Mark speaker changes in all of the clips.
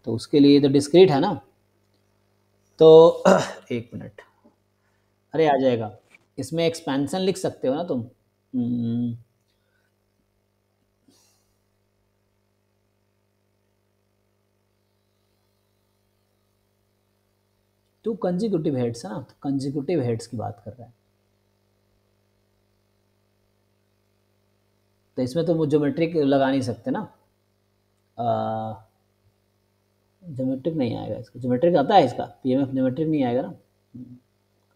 Speaker 1: तो उसके लिए तो डिस्क्रीट है ना, तो एक मिनट, अरे आ जाएगा। इसमें एक्सपेंशन लिख सकते हो ना तुम। टू कंजिक्यूटिव हेड्स है ना, तो कंजिक्यूटिव हेड्स की बात कर रहा है। तो इसमें तो वो ज्योमेट्रिक लगा नहीं सकते ना, ज्योमेट्रिक नहीं आएगा इसका। ज्योमेट्रिक आता है इसका, पीएमएफ ज्योमेट्रिक नहीं आएगा ना।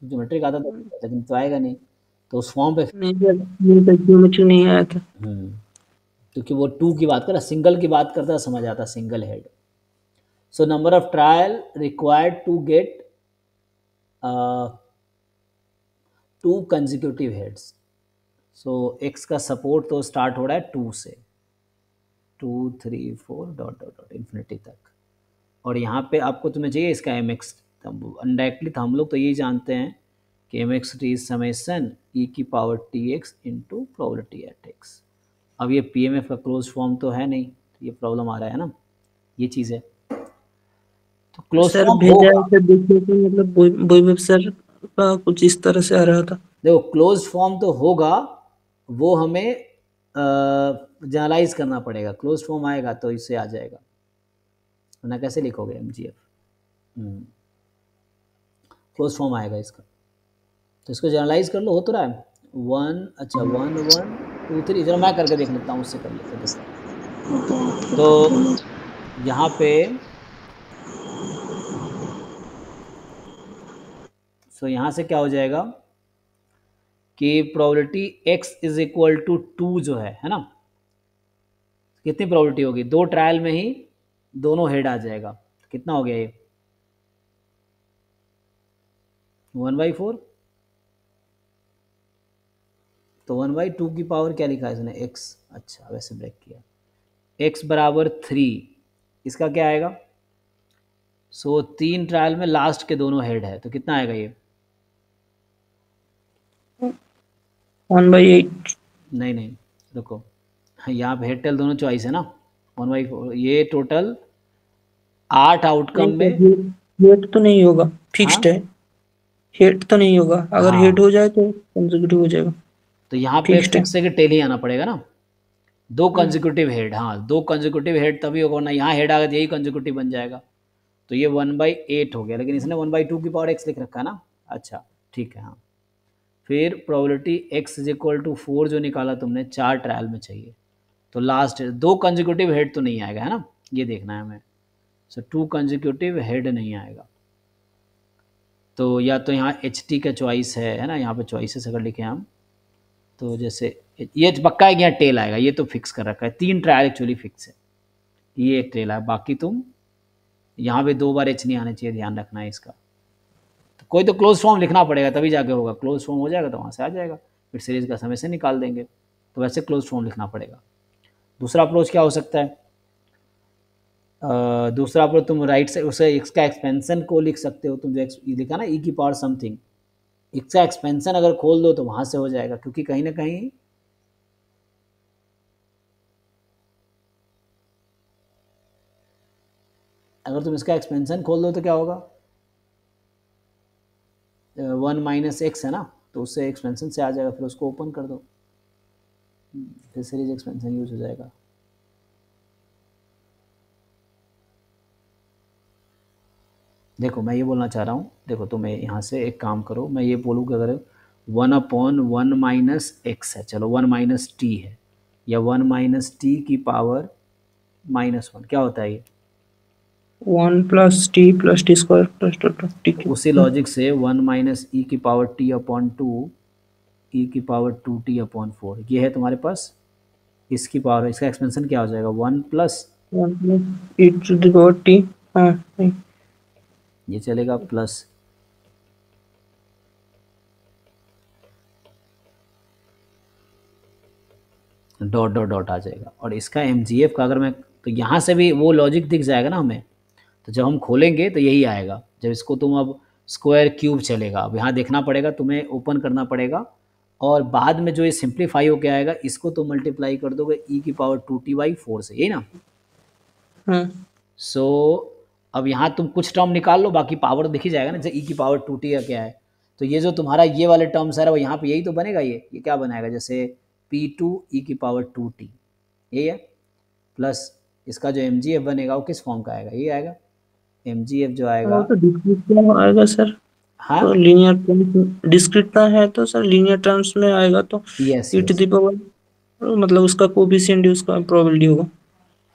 Speaker 1: ज्योमेट्रिक आता तो लेकिन तो आएगा नहीं, तो उस फॉर्म पे
Speaker 2: नहीं सर, मेरे पास ज्योमेट्री नहीं आया था।
Speaker 1: क्योंकि वो टू की बात कर रहा, सिंगल की बात करता, समझ आता single head. So number of trial required to get two consecutive heads. So X का सपोर्ट तो स्टार्ट हो रहा है 2 से, 2 3 4 डॉट डॉट डॉट इन्फिनिटी तक। और यहाँ पे आपको तुम्हें चाहिए इसका एम एक्स, अनडायरेक्टली हम लोग तो यही जानते हैं कि M X T is summation e की power T X into probability at X. अब ये पी एम एफ का क्लोज फॉर्म तो है नहीं, तो ये प्रॉब्लम आ रहा है ना, ये चीज़ है। तो क्लोज
Speaker 2: सर
Speaker 1: फॉर्म
Speaker 2: भेजा है
Speaker 1: होगा,
Speaker 2: सर, देखिए तो मतलब वैभव सर का कुछ इस तरह से आ रहा था।
Speaker 1: देखो क्लोज फॉर्म तो होगा, वो हमें जनरलाइज करना पड़ेगा। क्लोज फॉर्म आएगा तो इससे आ जाएगा, वरना कैसे लिखोगे M G F. Close form आएगा इसका, तो इसको जनरलाइज कर लो, हो तो रहा है 1, अच्छा 1 1 2 3, जरा मैं करके देख लेता हूँ, उससे कर लेते हैं, देखो। तो यहाँ पे यहाँ से क्या हो जाएगा कि probability x is equal to 2 जो है ना, कितनी प्रोबेबिलिटी होगी, 2 ट्रायल में ही दोनों हेड आ जाएगा। तो कितना हो गया ये 1/4, तो 1/2 की पावर क्या लिखा है इसने x, अच्छा वैसे ब्रेक किया, x बराबर 3, इसका क्या आएगा। 3 ट्रायल में लास्ट के दोनों हेड है, तो कितना आएगा ये,
Speaker 2: 1/8।
Speaker 1: नहीं नहीं रुको, यहाँ पे हेड टेल दोनों चॉइस है ना, 1/4, ये टोटल 8 आउटकम
Speaker 2: नहीं
Speaker 1: में।
Speaker 2: सर, हेट तो नहीं होगा,
Speaker 1: हाँ
Speaker 2: फिक्स्ड है। हेट तो नहीं होगा, अगर हेट
Speaker 1: हाँ,
Speaker 2: हो जाए तो कंसेक्यूटिव हो जाएगा।
Speaker 1: तो यहाँ पे
Speaker 2: फिक्स्ड है।
Speaker 1: फिक्स है कि टेल ही आना पड़ेगा ना, दो कंजिक्यूटिव हेड, हाँ 2 कंजिक्यूटिव हेड तभी होगा ना, यहाँ हेड आ गया तो यही कंजिक्यूटिव बन जाएगा। तो ये 1/8 हो गया, लेकिन इसने 1/2 की पावर x लिख रखा है ना, अच्छा ठीक है। हाँ फिर probability x is equal to 4 जो निकाला तुमने, 4 ट्रायल में चाहिए, तो लास्ट 2 कंजिक्यूटिव हेड तो नहीं आएगा है ना, ये देखना है हमें। 2 कंजिक्यूटिव हेड नहीं आएगा, तो या तो यहाँ एच टी का चॉइस है ना, यहाँ पे चॉइसेस अगर लिखे हम, तो जैसे ये पक्का है कि यहाँ टेल आएगा, ये तो फिक्स कर रखा है, 3 ट्रायल एक्चुअली फिक्स है, ये एक टेल है, बाकी तुम यहाँ पे 2 बार एच नहीं आने चाहिए, ध्यान रखना है इसका। तो कोई तो क्लोज फॉर्म लिखना पड़ेगा तभी जाके होगा, क्लोज फॉर्म हो जाएगा तो वहाँ से आ जाएगा, फिर सीरीज का समय से निकाल देंगे, तो वैसे क्लोज फॉर्म लिखना पड़ेगा। दूसरा अप्रोच क्या हो सकता है, दूसरा अप्रोच तुम राइट से उसे इसका एक्सपेंशन को लिख सकते हो, तुम जो लिखा ना ई की पावर समथिंग, इसका एक्सपेंशन अगर खोल दो तो वहाँ से हो जाएगा, क्योंकि कहीं ना कहीं अगर तुम इसका एक्सपेंशन खोल दो तो क्या होगा, 1 माइनस एक्स है ना, तो उससे एक्सपेंशन से आ जाएगा, फिर उसको ओपन कर दो, फिर सीरीज एक्सपेंशन यूज हो जाएगा। देखो मैं ये बोलना चाह रहा हूँ, देखो तुम यहाँ से एक काम करो, मैं ये बोलूँ कि अगर 1/1 माइनस एक्स है, चलो 1 माइनस टी है, या 1 माइनस टी की पावर -1 क्या होता है ये,
Speaker 2: 1+t+t²
Speaker 1: तो
Speaker 2: ठीक
Speaker 1: उसी
Speaker 2: है।
Speaker 1: लॉजिक से 1 माइनस ई की पावर टी अपॉन 2 ई की पावर 2t अपॉन 4, ये है तुम्हारे पास, इसकी पावर, इसका एक्सपेंशन क्या हो जाएगा 1 प्लस,
Speaker 2: 1+e⁻t। हाँ नहीं।
Speaker 1: ये चलेगा प्लस डॉट डॉट डॉट आ जाएगा, और इसका एम का अगर मैं, तो यहाँ से भी वो लॉजिक दिख जाएगा ना हमें, तो जब हम खोलेंगे तो यही आएगा, जब इसको तुम अब स्क्वायर क्यूब चलेगा, अब यहाँ देखना पड़ेगा तुम्हें, ओपन करना पड़ेगा, और बाद में जो ये सिंप्लीफाई होकर आएगा इसको तुम मल्टीप्लाई कर दोगे ई की पावर 2t/4 से, यही ना।
Speaker 2: हाँ
Speaker 1: सो अब यहाँ तुम कुछ टर्म निकाल लो, बाकी पावर दिख ही जाएगा ना, जैसे e की पावर 2t या क्या है, तो ये जो तुम्हारा ये वाले टर्म्स है वो यहाँ पे यही तो बनेगा, ये क्या बनाएगा, जैसे p2 e की पावर 2t, यही है, प्लस इसका जो mgf बनेगा वो किस फॉर्म का आएगा, ये आएगा mgf जो आएगा।
Speaker 2: वो तो डिस्क्रीट में आएगा सर,
Speaker 1: हाँ
Speaker 2: तो लीनियर टर्म्स डिस्क्रीट का है तो सर लीनियर टर्म्स में आएगा तो
Speaker 1: S
Speaker 2: e to
Speaker 1: S,
Speaker 2: the power मतलब उसका कोफिशिएंट उसका प्रोबेबिलिटी होगा।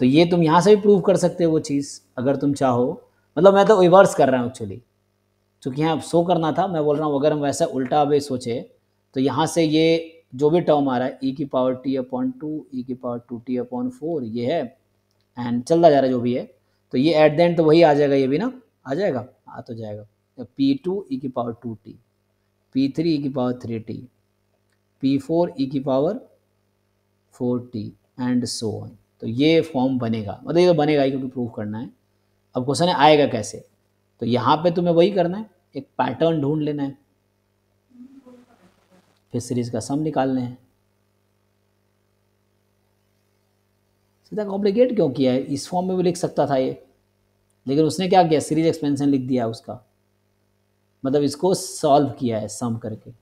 Speaker 1: तो ये तुम यहाँ से भी प्रूव कर सकते हो वो चीज़ अगर तुम चाहो, मतलब मैं तो रिवर्स कर रहा हूँ एक्चुअली, क्योंकि यहाँ शो करना था, मैं बोल रहा हूँ अगर हम वैसा उल्टा अभी सोचे तो यहाँ से ये जो भी टर्म आ रहा है e की पावर t अपॉन 2 e की पावर 2t अपॉन 4 ये है, एंड चलता जा रहा है जो भी है, तो ये एट द एंड तो वही आ जाएगा, ये भी ना आ जाएगा, आ तो जाएगा p2 e की पावर 2t, p3 e की पावर 3t, p4 e की power 4t and so on, तो ये फॉर्म बनेगा, मतलब ये तो बनेगा ही क्योंकि प्रूव करना है। अब क्वेश्चन है आएगा कैसे, तो यहाँ पे तुम्हें वही करना है, एक पैटर्न ढूंढ लेना है, फिर सीरीज का सम निकालने हैं। सीधा कॉम्प्लिकेट क्यों किया है, इस फॉर्म में भी लिख सकता था ये, लेकिन उसने क्या किया, सीरीज एक्सपेंशन लिख दिया उसका, मतलब इसको सॉल्व किया है सम करके।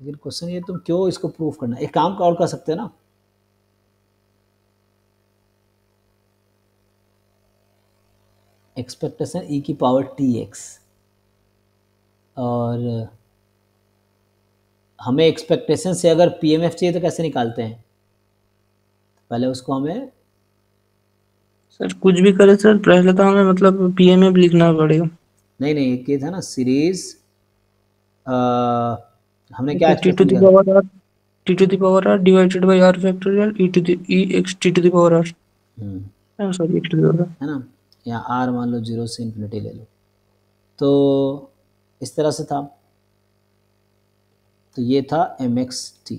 Speaker 1: लेकिन क्वेश्चन ये तुम क्यों इसको प्रूव करना, एक काम और कर सकते हैं ना, एक्सपेक्टेशन e की पावर tx, और हमें एक्सपेक्टेशन से अगर पीएमएफ चाहिए तो कैसे निकालते हैं, पहले उसको हमें,
Speaker 2: सर कुछ भी करे सर पहले तो हमें मतलब पीएमएफ लिखना पड़ेगा।
Speaker 1: नहीं नहीं ये था ना सीरीज, हमने क्या
Speaker 2: टी टू
Speaker 1: एक्सप्रेशन
Speaker 2: द
Speaker 1: लिखा था,
Speaker 2: power r, t to the power r divided by r factorial e to the e x t to the power r, sorry x to the power r,
Speaker 1: है ना, यहाँ are मान लो 0 से infinity ले लो, तो इस तरह से था, तो ये था mxt,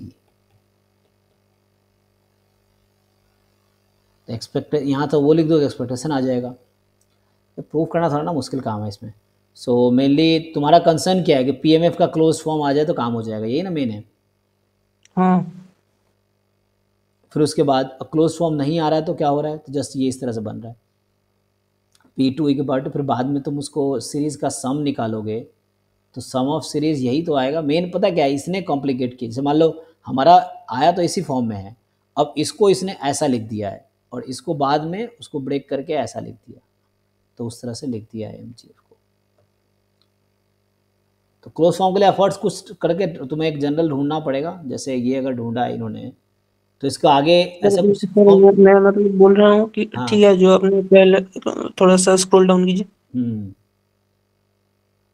Speaker 1: तो एक्सपेक्ट यहाँ तो वो लिख दो एक्सपेक्टेशन आ जाएगा, तो प्रूव करना थोड़ा ना मुश्किल काम है इसमें। सो मेनली तुम्हारा कंसर्न क्या है कि पीएमएफ का क्लोज फॉर्म आ जाए तो काम हो जाएगा, यही ना मेन है।
Speaker 2: हाँ
Speaker 1: फिर उसके बाद क्लोज फॉर्म नहीं आ रहा है तो क्या हो रहा है, तो जस्ट ये इस तरह से बन रहा है P2 e के पावर टू, फिर बाद में तुम उसको सीरीज़ का सम निकालोगे तो सम ऑफ सीरीज़ यही तो आएगा। मेन पता क्या है, इसने कॉम्प्लिकेट किया, जैसे मान लो हमारा आया तो इसी फॉर्म में है, अब इसको इसने ऐसा लिख दिया है और इसको बाद में उसको ब्रेक करके ऐसा लिख दिया, तो उस तरह से लिख दिया है mgf को। तो क्लोज फॉर्म के लिए एफर्ट्स कुछ करके तुम्हें एक जनरल ढूंढना पड़ेगा, जैसे ये अगर ढूंढा है इन्होंने तो इसका आगे ऐसा कुछ
Speaker 2: सर मैं मतलब बोल रहा हूँ कि
Speaker 1: हाँ
Speaker 2: ठीक है जो आपने पहले थोड़ा सा स्क्रॉल डाउन कीजिए,
Speaker 1: हम्म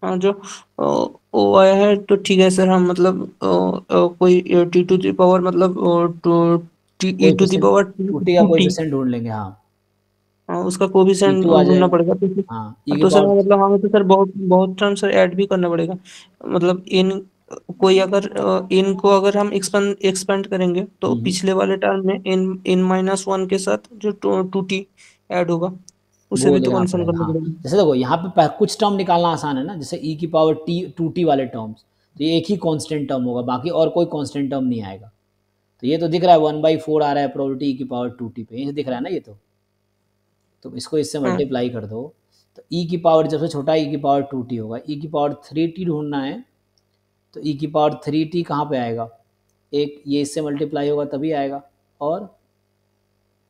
Speaker 2: हाँ जो ओ आया है तो ठीक है सर, हम मतलब कोई टी टू द पावर मतलब to t e to the
Speaker 1: coefficient,
Speaker 2: power
Speaker 1: two t का
Speaker 2: टू टी,
Speaker 1: कोएफिशिएंट ढूंढ लेंगे, हाँ
Speaker 2: उसका कोफिशिएंट
Speaker 1: P2 आ
Speaker 2: ढूंढना
Speaker 1: जाएगा,
Speaker 2: पड़ेगा
Speaker 1: हाँ e की
Speaker 2: तो सर
Speaker 1: पावर,
Speaker 2: मतलब हमें तो सर बहुत बहुत टर्म सर ऐड भी करना पड़ेगा, मतलब इन कोई अगर इन को अगर हम एक्सपेंड करेंगे तो पिछले वाले टर्म में इन माइनस वन के साथ जो टू टी ऐड होगा उसे
Speaker 1: वो
Speaker 2: भी तो
Speaker 1: देखना
Speaker 2: कंफर्म
Speaker 1: पड़ेगा
Speaker 2: करना
Speaker 1: हाँ।
Speaker 2: पड़ेगा।
Speaker 1: जैसे देखो यहाँ पे कुछ टर्म निकालना आसान है ना, जैसे e की पावर t 2t वाले टर्म्स, तो ये एक ही कांस्टेंट टर्म होगा, बाकी और कोई कांस्टेंट टर्म नहीं आएगा, तो ये तो दिख रहा है 1/4 आ रहा है प्रोबेबिलिटी e की पावर 2t पे, ये दिख रहा है ना, ये तो इसको इससे
Speaker 2: हाँ
Speaker 1: मल्टीप्लाई कर दो, तो e की पावर जब से छोटा e की पावर 2t होगा, e की पावर 3t ढूंढना है, तो e की पावर 3t कहाँ पे आएगा, एक ये इससे मल्टीप्लाई होगा तभी आएगा, और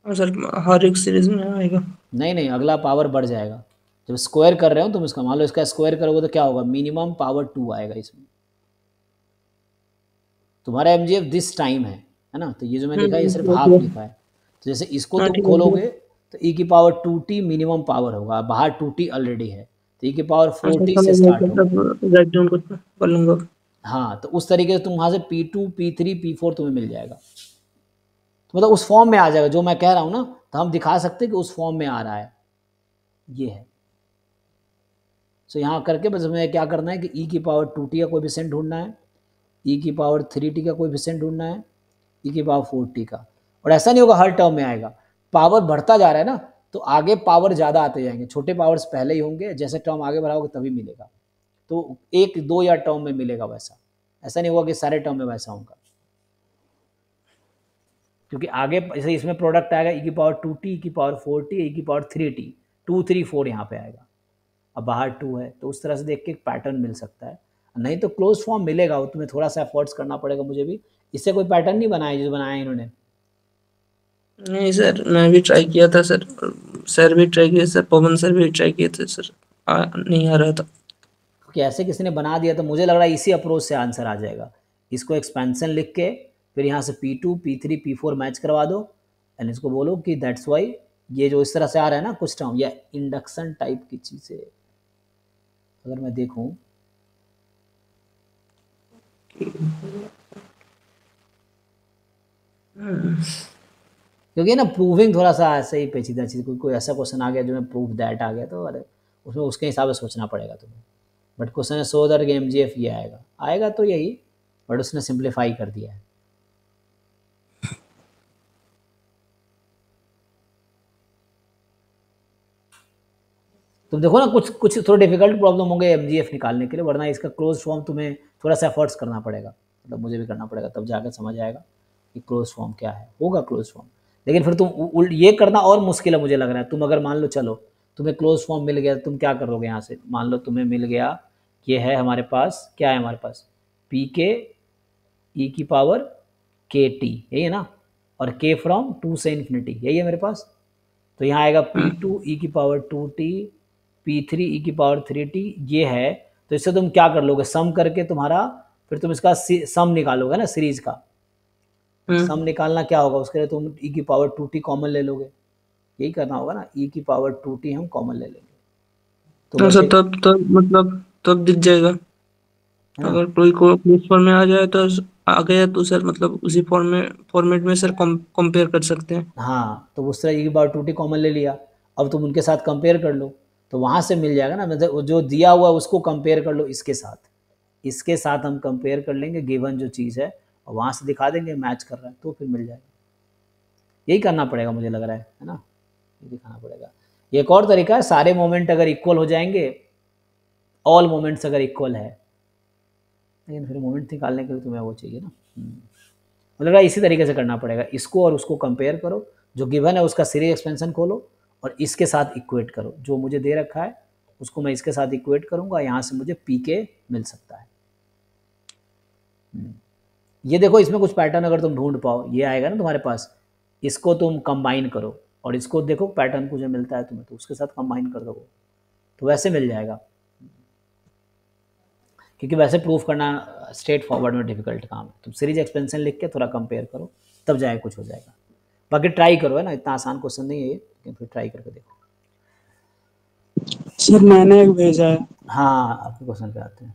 Speaker 2: सर हर एक सीरीज में आएगा।
Speaker 1: नहीं नहीं अगला पावर बढ़ जाएगा, जब स्क्वायर कर रहे हो तुम इसका, मान लो इसका स्क्वायर करोगे तो क्या होगा, मिनिमम पावर 2 आएगा इसमें, तुम्हारा एमजीएफ दिस टाइम है ना, तो ये जो मैं लिखा है ये सिर्फ हाफ लिखा है, तो जैसे इसको
Speaker 2: हाँ
Speaker 1: तुम
Speaker 2: ठीक है
Speaker 1: खोलोगे तो ई की पावर 2t मिनिमम पावर होगा, बाहर 2t ऑलरेडी है, तो ई की पावर
Speaker 2: हाँ सर
Speaker 1: 4t से
Speaker 2: समझ गया
Speaker 1: स्टार्ट
Speaker 2: सर,
Speaker 1: होगा।
Speaker 2: अब राइट डाउन कर लूंगा।
Speaker 1: हाँ तो उस तरीके से तुम वहाँ से P2 P3 P4 तुम्हें मिल जाएगा, तो मतलब उस फॉर्म में आ जाएगा जो मैं कह रहा हूँ ना, तो हम दिखा सकते हैं कि उस फॉर्म में आ रहा है, ये है। सो यहाँ करके बस हमें क्या करना है कि ई की पावर 2t का कोएफिशिएंट ढूंढना है, ई की पावर 3t का कोएफिशिएंट ढूंढना है, ई की पावर 4t का, और ऐसा नहीं होगा हर टर्म में आएगा, पावर बढ़ता जा रहा है ना, तो आगे पावर ज़्यादा आते जाएंगे, छोटे पावर्स पहले ही होंगे, जैसे टर्म आगे बढ़ाओगे तभी मिलेगा। तो एक दो या टर्म में मिलेगा वैसा, ऐसा नहीं होगा कि सारे टर्म में वैसा होगा, क्योंकि आगे जैसे इसमें प्रोडक्ट आएगा e की पावर 2t, e की पावर 4t, e की पावर 3t, 2 3 4 यहाँ पे आएगा, अब बाहर 2 है, तो उस तरह से देख के एक पैटर्न मिल सकता है। नहीं तो क्लोज फॉर्म मिलेगा, वो तुम्हें थोड़ा सा एफर्ट्स करना पड़ेगा, मुझे भी। इससे कोई पैटर्न नहीं बनाया जो बनाया इन्होंने।
Speaker 2: नहीं सर, मैं भी ट्राई किया था सर, सर भी ट्राई किया सर, पवन सर भी ट्राई किए थे सर, नहीं आ रहा था।
Speaker 1: कि ऐसे किसी ने बना दिया, तो मुझे लग रहा है इसी अप्रोच से आंसर आ जाएगा। इसको एक्सपेंशन लिख के फिर यहाँ से P2 P3 P4 मैच करवा दो, एंड इसको बोलो कि दैट्स वाई ये जो इस तरह से आ रहा है ना कुछ टर्म, या इंडक्शन टाइप की चीज़ें अगर मैं देखूं, क्योंकि ना प्रूविंग थोड़ा सा ऐसे ही पेचीदा चीज़, कोई ऐसा क्वेश्चन आ गया जो मैं प्रूव दैट आ गया, तो अरे उसमें उसके हिसाब से सोचना पड़ेगा तुम्हें। बट क्वेश्चन है सो दैट MGF ये आएगा, आएगा तो यही, बट उसने सिंप्लीफाई कर दिया है। तुम देखो ना, कुछ कुछ थोड़े डिफिकल्ट प्रॉब्लम होंगे MGF निकालने के लिए, वरना इसका क्लोज फॉर्म तुम्हें थोड़ा सा एफर्ट्स करना पड़ेगा, मतलब मुझे भी करना पड़ेगा, तब जाकर समझ आएगा कि क्लोज फॉर्म क्या है, होगा क्लोज फॉर्म। लेकिन फिर तुम ये करना और मुश्किल है मुझे लग रहा है। तुम अगर मान लो चलो तुम्हें क्लोज फॉर्म मिल गया, तुम क्या करोगे यहाँ से, मान लो तुम्हें मिल गया, ये है हमारे पास, क्या है हमारे पास, PK e की पावर KT, यही है ना, और K फ्रॉम 2 से इन्फिनिटी, यही है मेरे पास। तो यहाँ आएगा P2 e की पावर 2t, P3 e की पावर 3t, ये है। तो इससे तुम क्या कर लोगे, सम करके तुम्हारा, फिर तुम इसका सम निकालोगे ना सीरीज का। सम निकालना क्या होगा, उसके लिए तुम e की पावर 2t कॉमन ले लोगे, यही करना होगा ना, e की पावर 2t हम कॉमन ले लेंगे, तो
Speaker 2: तो सर
Speaker 1: बचे,
Speaker 2: तब मतलब तब दिख जाएगा,
Speaker 1: है ना।
Speaker 2: अगर कोई को उस फॉर्म में आ जाए तो आ गया तो सर मतलब उसी फॉर्मेट में सर कंपेयर कर सकते हैं।
Speaker 1: हाँ, तो उस तरह e की पावर 2t कॉमन ले लिया, अब तुम उनके साथ कंपेयर कर लो, तो वहाँ से मिल जाएगा ना, मतलब जो दिया हुआ उसको कंपेयर कर लो इसके साथ, इसके साथ हम कंपेयर कर लेंगे गिवन जो चीज़ है, और वहाँ से दिखा देंगे मैच कर रहा है, तो फिर मिल जाएगा। यही करना पड़ेगा मुझे लग रहा है ना, ये दिखाना पड़ेगा। एक और तरीका है, सारे मोमेंट अगर इक्वल हो जाएंगे, ऑल मोमेंट्स अगर इक्वल है, लेकिन फिर मोमेंट निकालने के लिए तुम्हें वो चाहिए ना। मुझे लग रहा है इसी तरीके से करना पड़ेगा, इसको और उसको कंपेयर करो, जो गिवन है उसका सीरीज एक्सपेंशन खोलो और इसके साथ इक्वेट करो, जो मुझे दे रखा है उसको मैं इसके साथ इक्वेट करूंगा, यहाँ से मुझे PK मिल सकता है। ये देखो, इसमें कुछ पैटर्न अगर तुम ढूंढ पाओ, ये आएगा ना तुम्हारे पास, इसको तुम कंबाइन करो और इसको देखो पैटर्न कुछ मिलता है तुम्हें, तो उसके साथ कंबाइन कर दो, तो वैसे मिल जाएगा। क्योंकि वैसे प्रूफ करना स्ट्रेट फॉरवर्ड में डिफिकल्ट काम है, तुम सीरीज एक्सपेंशन लिख के थोड़ा कंपेयर करो, तब जाए कुछ हो जाएगा। बाकी ट्राई करो, है ना, इतना आसान क्वेश्चन नहीं है ये, लेकिन फिर ट्राई करके देखो।
Speaker 2: सर मैंने एक भेजा है।
Speaker 1: हाँ, आपके क्वेश्चन पे आते हैं।